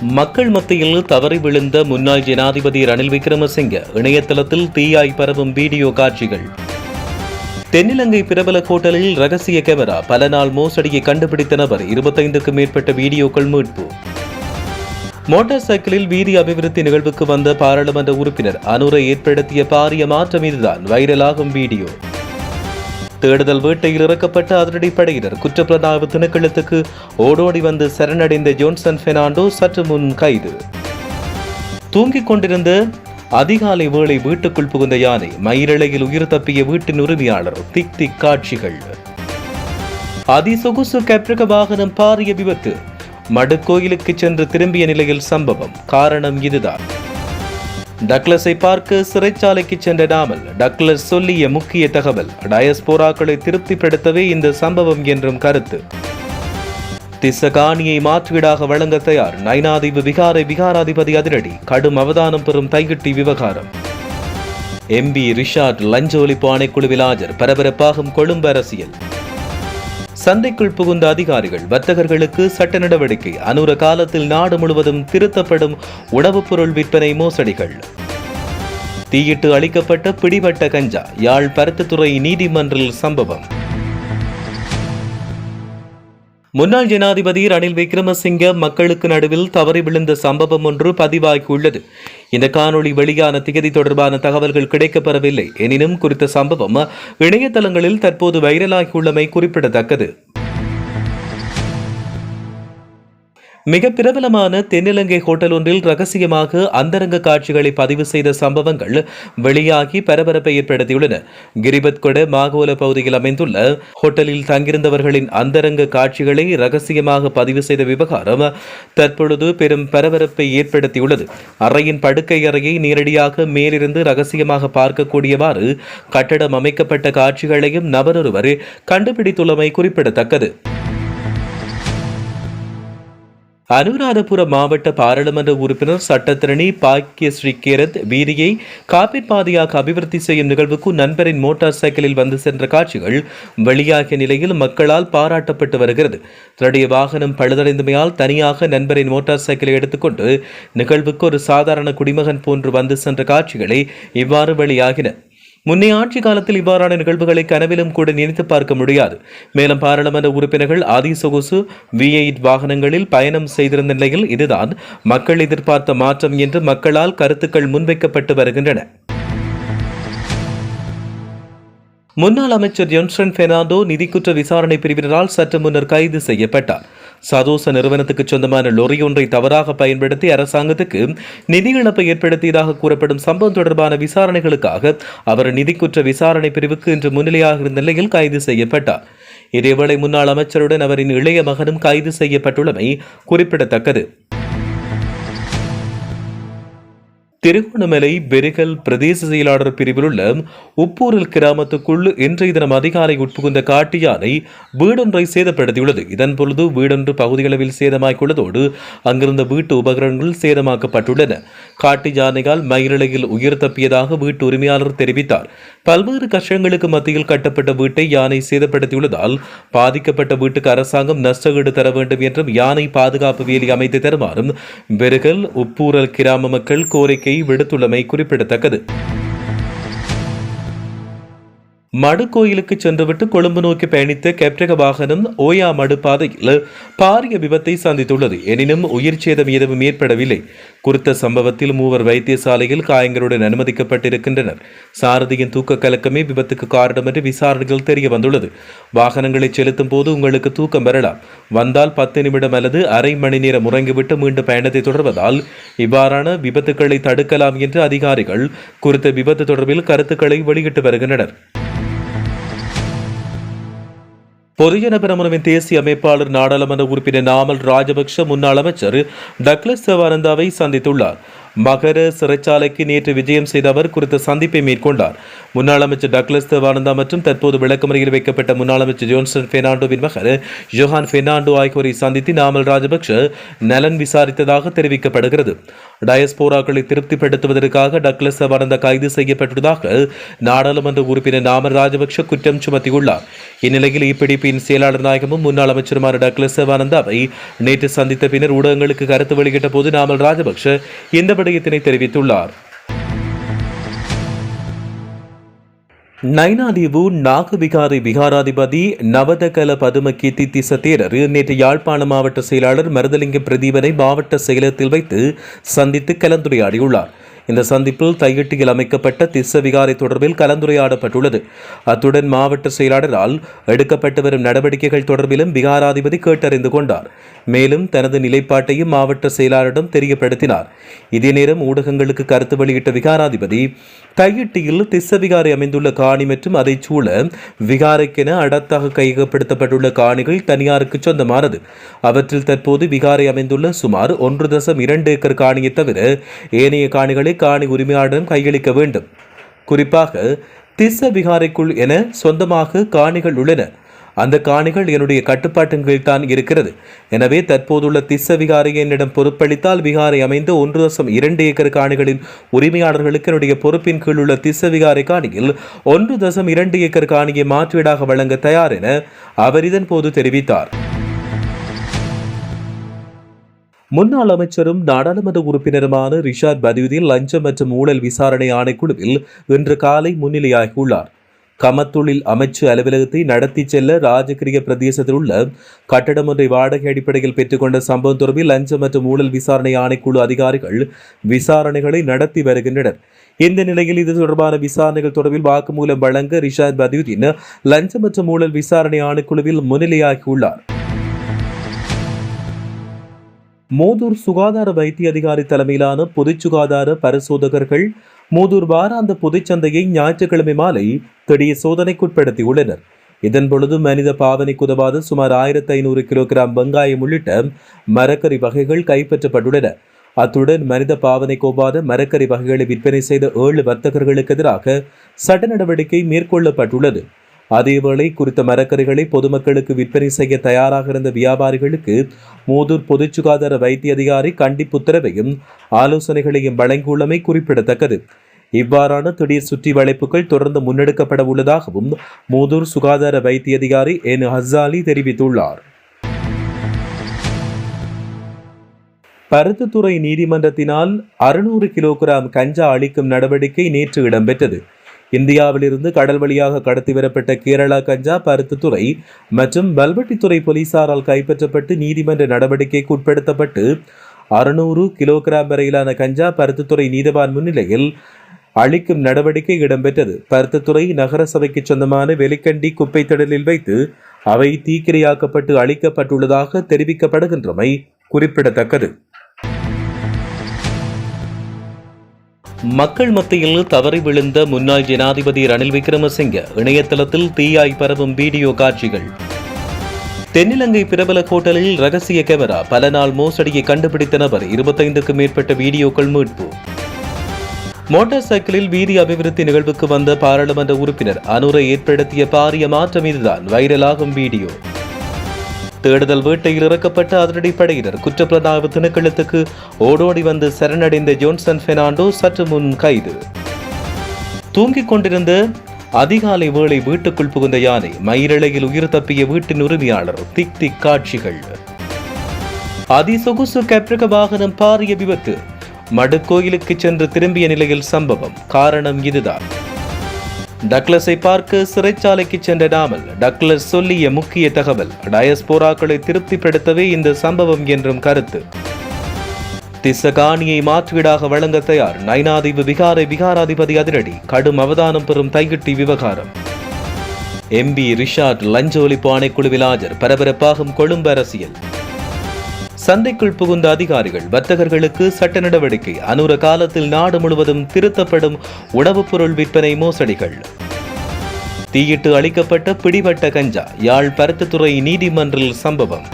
மக்கள் மத்தியில் தவறி விழுந்த முன்னாள் ஜனாதிபதி ரணில் விக்ரமசிங்க இணையதளத்தில் தீயாய் பரவும் வீடியோ காட்சிகள். தென்னிலங்கை பிரபல ஹோட்டலில் ரகசிய கேமரா, பல நாள் மோசடியை கண்டுபிடித்த நபர், 25க்கும் மேற்பட்ட வீடியோக்கள் மீட்பு. மோட்டார் சைக்கிளில் வீதி அபிவிருத்தி நிகழ்வுக்கு வந்த பாராளுமன்ற உறுப்பினர் அனுரை ஏற்படுத்திய பாரிய மாற்றம் இதுதான், வைரலாகும் வீடியோ. தேடுதல் வேட்டையில் இறக்கப்பட்ட அதிரடிப்படையினர் குற்றப்புலனாய்வு திணைக்களத்துக்கு ஓடோடி வந்து சரணடைந்த ஜோன்சன் பெர்னாண்டோ சற்று முன் கைது. தூங்கிக் கொண்டிருந்த அதிகாலை வேளை வீட்டுக்குள் புகுந்த யானை, மயிரிழையில் உயிர் தப்பிய வீட்டின் உரிமையாளர். திக் திக் காட்சிகள். அதிசொகுசு கப்ரக வாகனம் பாரிய விபத்து, மடுக்கோயிலுக்கு சென்று திரும்பிய நிலையில் சம்பவம். காரணம் இதுதான். டக்ளஸை பார்க்க சிறைச்சாலைக்கு சென்ற நாமல், டக்ளஸ் சொல்லிய முக்கிய தகவல். டயஸ்போராக்களை திருப்திப்படுத்தவே இந்த சம்பவம் என்றும் கருத்து. திசகாணியை மாற்றீடாக வழங்க தயார், நைனாதீவு விகாராதிபதி அதிரடி. கடும் அவதானம் பெறும் தையிட்டி விவகாரம். MP ரிஷாட் லஞ்ச ஒழிப்பு ஆணைக்குழுவில் ஆஜர், பரபரப்பாகும் கொழும்பு அரசியல். சந்தைக்குள் புகுந்த அதிகாரிகள், வர்த்தகர்களுக்கு சட்ட நடவடிக்கை. அனுர காலத்தில் நாடு முழுவதும் திருத்தப்படும் உணவுப் பொருள் விற்பனை மோசடிகள். தீயிட்டு அளிக்கப்பட்ட பிடிபட்ட கஞ்சா, யாழ் பருத்தித்துறை நீதிமன்றில் சம்பவம். முன்னாள் ஜனாதிபதி ரணில் விக்ரமசிங்க மக்களுக்கு நடுவில் தவறி விழுந்த சம்பவம் ஒன்று பதிவாகியுள்ளது. இந்த காணொளி வெளியான திகதி தொடர்பான தகவல்கள் கிடைக்கப்பெறவில்லை. எனினும் குறித்த சம்பவம் இணையதளங்களில் தற்போது வைரலாகியுள்ளமை குறிப்பிடத்தக்கது. மிக பிரபலமான தென்னிலங்கை ஹோட்டல் ஒன்றில் ரகசியமாக அந்தரங்க காட்சிகளை பதிவு செய்த சம்பவங்கள் வெளியாகி பரபரப்பை ஏற்படுத்தியுள்ளன. கிரிபத்கொட மாகோல பகுதியில் அமைந்துள்ள ஹோட்டலில் தங்கியிருந்தவர்களின் அந்தரங்க காட்சிகளை ரகசியமாக பதிவு செய்த விவகாரம் தற்பொழுது பெரும் பரபரப்பை ஏற்படுத்தியுள்ளது. அறையின் படுக்கை அறையை நேரடியாக மேலிருந்து ரகசியமாக பார்க்கக்கூடியவாறு கட்டடம் அமைக்கப்பட்ட காட்சிகளையும் நபரொருவர் கண்டுபிடித்துள்ளமை குறிப்பிடத்தக்கது. அனுராதபுர மாவட்ட பாராளுமன்ற உறுப்பினர் சட்டத்திரணி பாக்கியஸ்ரீ கேரத் வீதியை காப்பீட் பாதையாக அபிவிருத்தி செய்யும் நிகழ்வுக்கு நண்பரின் மோட்டார் சைக்கிளில் வந்து சென்ற காட்சிகள் வெளியாகிய நிலையில் மக்களால் பாராட்டப்பட்டு வருகிறது. தன்னுடைய வாகனம் பழுதடைந்தமையால் தனியாக நண்பரின் மோட்டார் சைக்கிளை எடுத்துக்கொண்டு நிகழ்வுக்கு ஒரு சாதாரண குடிமகன் போன்று வந்து சென்ற காட்சிகளை இவ்வாறு வெளியாகின. முன்னைய ஆட்சி காலத்தில் இவ்வாறான நிகழ்வுகளை கனவிலும் கூட நினைத்து பார்க்க முடியாது. மேலும் பாராளுமன்ற உறுப்பினர்கள் அதிசொகுசு V8 வாகனங்களில் பயணம் செய்திருந்த நிலையில் இதுதான் மக்கள் எதிர்பார்த்த மாற்றம் என்று மக்களால் கருத்துக்கள் முன்வைக்கப்பட்டு வருகின்றன. முன்னாள் அமைச்சர் ஜோன்சன் பெர்னாண்டோ நிதிக்குற்ற விசாரணை பிரிவினரால் சற்று முன்னர் கைது செய்யப்பட்டார். சதோச நிறுவனத்துக்கு சொந்தமான லொரி ஒன்றை தவறாக பயன்படுத்தி அரசாங்கத்துக்கு நிதி இழப்பை ஏற்படுத்தியதாக கூறப்படும் சம்பவம் தொடர்பான விசாரணைகளுக்காக அவர் நிதிக்குற்ற விசாரணை பிரிவுக்கு இன்று முன்னிலையாக இருந்த நிலையில் கைது செய்யப்பட்டார். இதேவேளை முன்னாள் அமைச்சருடன் அவரின் இளைய மகனும் கைது செய்யப்பட்டுள்ளமை குறிப்பிடத்தக்கது. திருகோணமலை பெருகல் பிரதேச செயலாளர் பிரிவில் உள்ள உப்பூரில் கிராமத்துக்குள் இன்றைய தினம் அதிகாலை உட்புகுந்த காட்டு யானை வீடொன்றை சேதப்படுத்தியுள்ளது. இதன் பொழுது வீடொன்று பகுதியளவில் சேதமாக்கியுள்ளதோடு அங்கிருந்த வீட்டு உபகரணங்கள் சேதமாக்கப்பட்டுள்ளன. காட்டு யானையால் மயிரிழையில் உயிர் தப்பியதாக வீட்டு உரிமையாளர் தெரிவித்தார். பல்வேறு கஷ்டங்களுக்கு மத்தியில் கட்டப்பட்ட வீட்டை யானை சேதப்படுத்தியுள்ளதால் பாதிக்கப்பட்ட வீட்டுக்கு அரசாங்கம் நஷ்டஈடு தர வேண்டும் என்றும் யானை பாதுகாப்பு வேலி அமைத்து தருமாறும் பெருகல் உப்பூரல் கிராம மக்கள் கோரிக்கை விடுத்துள்ளமை குறிப்பிடத்தக்கது. மடுக்கோயிலுக்கு சென்றுவிட்டு கொழும்பு நோக்கி பயணித்த கப்ரக வாகனம் ஓயா மடு பாதையில் பாரிய விபத்தை சந்தித்துள்ளது. எனினும் உயிர் சேதம் எதுவும் ஏற்படவில்லை. குறித்த சம்பவத்தில் 3 வைத்தியசாலையில் காயங்களுடன் அனுமதிக்கப்பட்டிருக்கின்றனர். சாரதியின் தூக்க கலக்கமே விபத்துக்கு காரணம் என்று விசாரணைகள் தெரிய வந்துள்ளது. வாகனங்களை செலுத்தும் போது உங்களுக்கு தூக்கம் வரலாம். வந்தால் 10 நிமிடம் அல்லது அரை மணி நேரம் உறங்கிவிட்டு மீண்டும் பயணத்தை தொடர்வதால் இவ்வாறான விபத்துக்களை தடுக்கலாம் என்று அதிகாரிகள் குறித்த விபத்து தொடர்பில் கருத்துக்களை வெளியிட்டு வருகின்றனர். பொதுஜன பெரமுனவின் தேசிய அமைப்பாளர் நாடாளுமன்ற உறுப்பினர் நாமல் ராஜபக்ஷ முன்னாள் அமைச்சர் டக்ளஸ் தேவானந்தாவை சந்தித்துள்ளார். மகர சிறைச்சாலைக்கு நேற்று விஜயம் செய்த அவர் குறித்த சந்திப்பை மேற்கொண்டார். முன்னாள் அமைச்சர் டக்ளஸ் தேவானந்தா மற்றும் தற்போது விளக்கமறியில் வைக்கப்பட்ட முன்னாள் அமைச்சர் ஜோன்சன் பெர்னாண்டோவின் மகன் ஜோஹான் பெர்னாண்டோ ஆகியோரை சந்தித்து நாமல் ராஜபக்ஷ நலன் விசாரித்ததாக தெரிவிக்கப்படுகிறது. டயஸ்போராக்களை திருப்திப்படுத்துவதற்காக டக்ளஸ் சபானந்தா கைது செய்யப்பட்டுள்ளதாக நாடாளுமன்ற உறுப்பினர் நாமல் ராஜபக்ஷ குற்றம் சுமத்தியுள்ளார். இந்நிலையில் இப்பிடிப்பின் செயலாளர் நாயகமும் முன்னாள் அமைச்சருமான டக்ளஸ் சபானந்தாவை நேற்று சந்தித்த பின்னர் ஊடகங்களுக்கு கருத்து வெளியிட்ட போது நாமல் ராஜபக்ஷ இந்த விடயத்தினை தெரிவித்துள்ளார். நைனாதீவு நாகவிகாரை விகாராதிபதி நவதகல பதும கீர்த்தி தேரர் நேற்று யாழ்ப்பாண மாவட்ட செயலாளர் மருதலிங்கம் பிரதீபனை மாவட்ட செயலகத்தில் வைத்து சந்தித்து கலந்துரையாடியுள்ளார். இந்த சந்திப்பில் தையிட்டியில் அமைக்கப்பட்ட திஸ்ஸ விகாரை தொடர்பில் கலந்துரையாடப்பட்டுள்ளது. அத்துடன் மாவட்ட செயலாளரால் எடுக்கப்பட்டு வரும் நடவடிக்கைகள் தொடர்பிலும் விகாராதிபதி கேட்டறிந்து கொண்டார். மேலும் தனது நிலைப்பாட்டையும் மாவட்ட செயலாளரிடம் தெரியப்படுத்தினார். இதே நேரம் ஊடகங்களுக்கு கருத்து வெளியிட்ட விகாராதிபதி தையிட்டியில் திஸ்ஸ விகாரை அமைந்துள்ள காணி மற்றும் அதை சூழ விகாரைக்கென அடர்த்தாக கையகப்படுத்தப்பட்டுள்ள காணிகள் தனியாருக்கு சொந்தமானது. அவற்றில் தற்போது விகாரை அமைந்துள்ள சுமார் 1.2 ஏக்கர் காணியை தவிர ஏனைய காணிகளை காணி உரிமையாளரிடம் கையளிக்க வேண்டும். குறிப்பாக திஸ்ஸ விகாரைக்குள் என சொந்தமாக காணிகள் உள்ளன. அந்த காணிகள் என்னுடைய கட்டுப்பாட்டின் கீழ் தான் இருக்கிறது. எனவே தற்போதுள்ள திஸ்ஸ விகாரையை என்னிடம் பொறுப்பளித்தால் விகாரை அமைந்த 1.2 ஏக்கர் காணிகளின் உரிமையாளர்களுக்கு என்னுடைய பொறுப்பின் கீழ் உள்ள திஸ்ஸ விகாரை காணியில் 1.2 ஏக்கர் காணியை மாற்றீடாக வழங்க தயார் என அவர் இதன் போது தெரிவித்தார். முன்னாள் அமைச்சரும் நாடாளுமன்ற உறுப்பினருமான ரிஷாட் பதியுதீன் லஞ்சம் மற்றும் ஊழல் விசாரணை ஆணைக்குழுவில் இன்று காலை முன்னிலையாகியுள்ளார். கமத்தொழில் அமைச்சு அலுவலகத்தை நடத்தி செல்ல ராஜகிரிய பிரதேசத்தில் உள்ள கட்டடம் ஒன்றை வாடகை அடிப்படையில் பெற்றுக்கொண்ட சம்பவம் தொடர்பில் லஞ்சம் மற்றும் ஊழல் விசாரணை ஆணைக்குழு அதிகாரிகள் விசாரணைகளை நடத்தி வருகின்றனர். இந்த நிலையில் இது தொடர்பான விசாரணைகள் தொடர்பில் வாக்குமூலம் வழங்க ரிஷாட் பதியுதீன் லஞ்சம் மற்றும் ஊழல் விசாரணை ஆணைக்குழுவில் முன்னிலையாகியுள்ளார். மூதூர் சுகாதார வைத்திய அதிகாரி தலைமையிலான பொது சுகாதார பரிசோதகர்கள் மூதூர் வாராந்த பொதுச்சந்தையை ஞாயிற்றுக்கிழமை மாலை திடீர் சோதனைக்குட்படுத்தியுள்ளனர். இதன் பொழுது மனித பாவனைக்கு உதவாத சுமார் 1500 கிலோகிராம் வெங்காயம் உள்ளிட்ட மரக்கறி வகைகள் கைப்பற்றப்பட்டுள்ளன. அத்துடன் மனித பாவனைக்கு ஒவ்வாத மரக்கறி வகைகளை விற்பனை செய்த 7 வர்த்தகர்களுக்கு எதிராக சட்ட நடவடிக்கை மேற்கொள்ளப்பட்டுள்ளது. அதேவேளை குறித்த மரக்கறிகளை பொதுமக்களுக்கு விற்பனை செய்ய தயாராக இருந்த வியாபாரிகளுக்கு மூதூர் பொது சுகாதார வைத்திய அதிகாரி கண்டிப்பு உத்தரவையும் ஆலோசனைகளையும் வழங்கியுள்ளமை குறிப்பிடத்தக்கது. இவ்வாறான திடீர் சுற்றி வளைப்புகள் தொடர்ந்து முன்னெடுக்கப்பட உள்ளதாகவும் மூதூர் சுகாதார வைத்திய அதிகாரி என் ஹசாலி தெரிவித்துள்ளார். பருத்தித்துறை நீதிமன்றத்தினால் 600 கிலோகிராம் கஞ்சா அளிக்கும் நடவடிக்கை நேற்று இடம்பெற்றது. இந்தியாவிலிருந்து கடல் வழியாக கடத்தி வரப்பட்ட கேரளா கஞ்சா பருத்தித்துறை மற்றும் வல்வெட்டித்துறை போலீசாரால் கைப்பற்றப்பட்டு நீதிமன்ற நடவடிக்கைக்கு உட்படுத்தப்பட்டு 600 கிலோகிராம் வரையிலான கஞ்சா பருத்தித்துறை நீதிவான் முன்னிலையில் அளிக்கும் நடவடிக்கை இடம்பெற்றது. பருத்தித்துறை நகர சபைக்கு சொந்தமான வெலிக்கண்டி குப்பை திடலில் வைத்து அவை தீக்கிரையாக்கப்பட்டு அளிக்கப்பட்டுள்ளதாக தெரிவிக்கப்படுகின்றமை குறிப்பிடத்தக்கது. மக்கள் மத்தியில் தவறி விழுந்த முன்னாள் ஜனாதிபதி ரணில் விக்ரமசிங்க இணையதளத்தில் தீயாய் பரவும் வீடியோ காட்சிகள். தென்னிலங்கை பிரபல ஹோட்டலில் ரகசிய கேமரா, பல நாள் மோசடியை கண்டுபிடித்த நபர், 25க்கும் மேற்பட்ட வீடியோக்கள் மீட்பு. மோட்டார் சைக்கிளில் வீதி அபிவிருத்தி நிகழ்வுக்கு வந்த பாராளுமன்ற உறுப்பினர் அனுரை ஏற்படுத்திய பாரிய மாற்றம் இதுதான் வைரலாகும் வீடியோ. தேடுதல் வேட்டையில் இறக்கப்பட்ட அதிரடிப்படையினர் குற்றப்புலனாய்வு திணைக்களத்துக்கு ஓடோடி வந்து சரணடைந்த ஜோன்சன் பெர்னாண்டோ சற்று முன் கைது. தூங்கிக் கொண்டிருந்த அதிகாலை வேளை வீட்டுக்குள் புகுந்த யானை, மயிரிழையில் உயிர் தப்பிய வீட்டின் உரிமையாளர். திக் காட்சிகள். அதிசொகுசு கப்ரக வாகனம் பாரிய விபத்து, மடுக்கோயிலுக்கு சென்று திரும்பிய நிலையில் சம்பவம். காரணம் இதுதான். டக்ளஸை பார்க்க சிறைச்சாலைக்கு சென்ற நாமல், டக்ளஸ் சொல்லிய முக்கிய தகவல், டயஸ்போராக்களை திருப்திப்படுத்தவே இந்த சம்பவம் என்றும் கருத்து. திஸ்ஸ காணியை மாற்றீடாக வழங்க தயார் நைனாதீவு விகாராதிபதி அதிரடி, கடும் அவதானம் பெறும் தையிட்டி விவகாரம். எம்பி ரிஷாட் லஞ்ச ஒழிப்பு ஆணைக்குழுவில் ஆஜர், பரபரப்பாகும் கொழும்பு அரசியல். சந்தைக்குள் புகுந்த அதிகாரிகள், வர்த்தகர்களுக்கு சட்ட நடவடிக்கை. அனுர காலத்தில் நாடு முழுவதும் திருத்தப்படும் உணவுப் பொருள் விற்பனை மோசடிகள். தீயிட்டு அளிக்கப்பட்ட பிடிபட்ட கஞ்சா, யாழ் பருத்தித்துறை நீதிமன்றில் சம்பவம்.